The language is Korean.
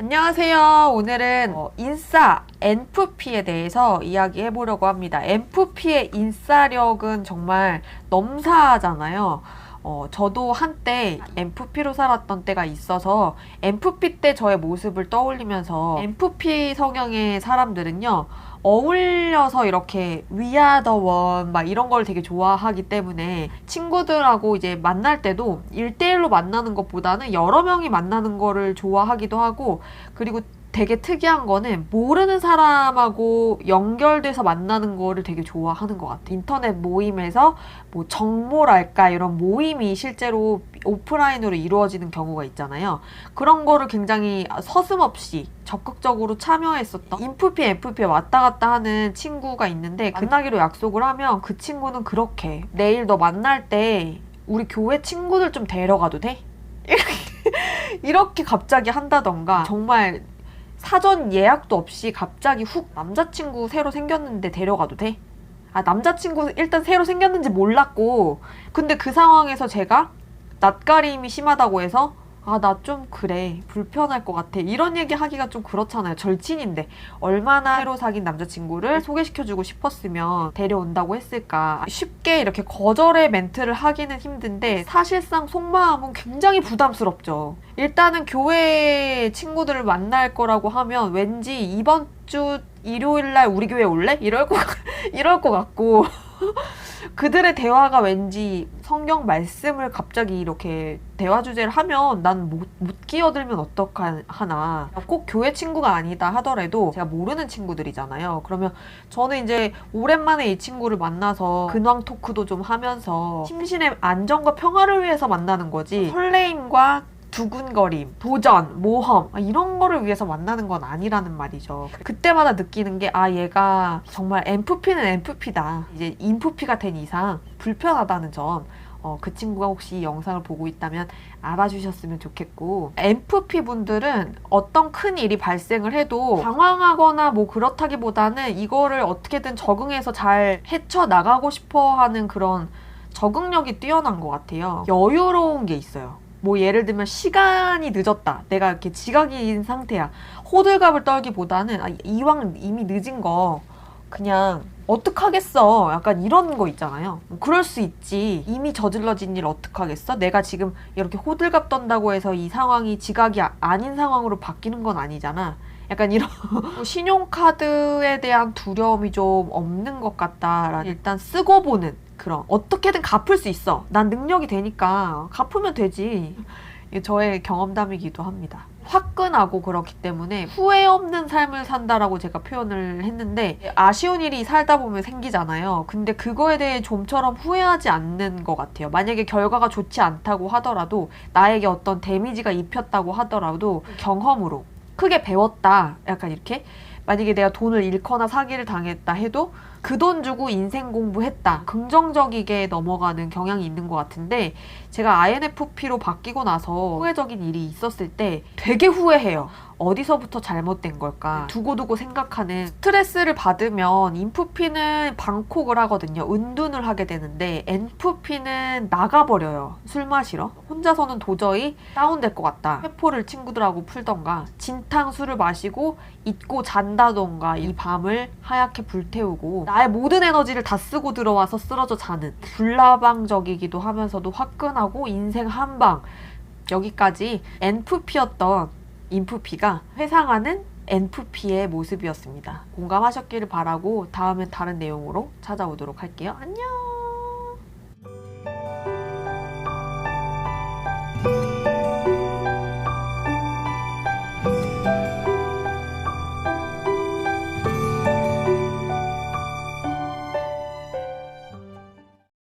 안녕하세요. 오늘은 인싸 NFP에 대해서 이야기해 보려고 합니다. NFP의 인싸력은 정말 넘사하잖아요. 저도 한때 NFP로 살았던 때가 있어서 NFP 때 저의 모습을 떠올리면서 NFP 성향의 사람들은요, 어울려서 이렇게 We are the one 막 이런 걸 되게 좋아하기 때문에 친구들하고 이제 만날 때도 1대1로 만나는 것보다는 여러 명이 만나는 거를 좋아하기도 하고, 그리고 되게 특이한 거는 모르는 사람하고 연결돼서 만나는 거를 되게 좋아하는 것 같아요. 인터넷 모임에서 뭐 정모랄까 이런 모임이 실제로 오프라인으로 이루어지는 경우가 있잖아요. 그런 거를 굉장히 서슴없이 적극적으로 참여했었던 인프피, FP에 왔다 갔다 하는 친구가 있는데, 만나기로 약속을 하면 그 친구는 그렇게 내일 너 만날 때 우리 교회 친구들 좀 데려가도 돼? 이렇게 갑자기 한다던가, 정말 사전 예약도 없이 갑자기 훅 남자친구 새로 생겼는데 데려가도 돼? 남자친구 일단 새로 생겼는지 몰랐고, 근데 그 상황에서 제가 낯가림이 심하다고 해서 나 좀 그래, 불편할 것 같아, 이런 얘기 하기가 좀 그렇잖아요. 절친인데 얼마나 새로 사귄 남자친구를 소개시켜주고 싶었으면 데려온다고 했을까. 쉽게 이렇게 거절의 멘트를 하기는 힘든데 사실상 속마음은 굉장히 부담스럽죠. 일단은 교회 친구들을 만날 거라고 하면 왠지 이번 주 일요일날 우리 교회 올래? 이럴 것 같고 그들의 대화가 왠지 성경 말씀을 갑자기 이렇게 대화 주제를 하면 난 못 끼어들면 어떡하나. 꼭 교회 친구가 아니다 하더라도 제가 모르는 친구들이잖아요. 그러면 저는 이제 오랜만에 이 친구를 만나서 근황 토크도 좀 하면서 심신의 안정과 평화를 위해서 만나는 거지, 설레임과 두근거림, 도전, 모험 이런 거를 위해서 만나는 건 아니라는 말이죠. 그때마다 느끼는 게 얘가 정말 NFP는 NFP다. 이제 INFP가 된 이상 불편하다는 점, 그 친구가 혹시 이 영상을 보고 있다면 알아주셨으면 좋겠고, NFP 분들은 어떤 큰 일이 발생을 해도 당황하거나 뭐 그렇다기보다는 이거를 어떻게든 적응해서 잘 헤쳐나가고 싶어하는 그런 적응력이 뛰어난 것 같아요. 여유로운 게 있어요. 뭐 예를 들면 시간이 늦었다, 내가 이렇게 지각인 상태야, 호들갑을 떨기보다는 이왕 이미 늦은 거 그냥 어떡하겠어, 약간 이런 거 있잖아요. 뭐 그럴 수 있지, 이미 저질러진 일 어떡하겠어, 내가 지금 이렇게 호들갑 떤다고 해서 이 상황이 지각이 아닌 상황으로 바뀌는 건 아니잖아. 약간 이런 신용카드에 대한 두려움이 좀 없는 것 같다라는, 일단 쓰고 보는 그런, 어떻게든 갚을 수 있어, 난 능력이 되니까 갚으면 되지, 이게 저의 경험담이기도 합니다. 화끈하고 그렇기 때문에 후회 없는 삶을 산다라고 제가 표현을 했는데, 아쉬운 일이 살다 보면 생기잖아요. 근데 그거에 대해 좀처럼 후회하지 않는 것 같아요. 만약에 결과가 좋지 않다고 하더라도, 나에게 어떤 데미지가 입혔다고 하더라도 경험으로 크게 배웠다, 약간 이렇게. 만약에 내가 돈을 잃거나 사기를 당했다 해도 그 돈 주고 인생 공부했다, 긍정적이게 넘어가는 경향이 있는 것 같은데, 제가 INFP로 바뀌고 나서 후회적인 일이 있었을 때 되게 후회해요. 어디서부터 잘못된 걸까 두고두고 생각하는. 스트레스를 받으면 INFP는 방콕을 하거든요. 은둔을 하게 되는데 NFP는 나가버려요. 술 마시러. 혼자서는 도저히 다운될 것 같다, 회포를 친구들하고 풀던가 진탕술을 마시고 잊고 잔다던가, 이 밤을 하얗게 불태우고 나의 모든 에너지를 다 쓰고 들어와서 쓰러져 자는, 불나방적이기도 하면서도 화끈하고 인생 한방. 여기까지 NFP였던 INFP가 회상하는 NFP의 모습이었습니다. 공감하셨기를 바라고 다음엔 다른 내용으로 찾아오도록 할게요. 안녕!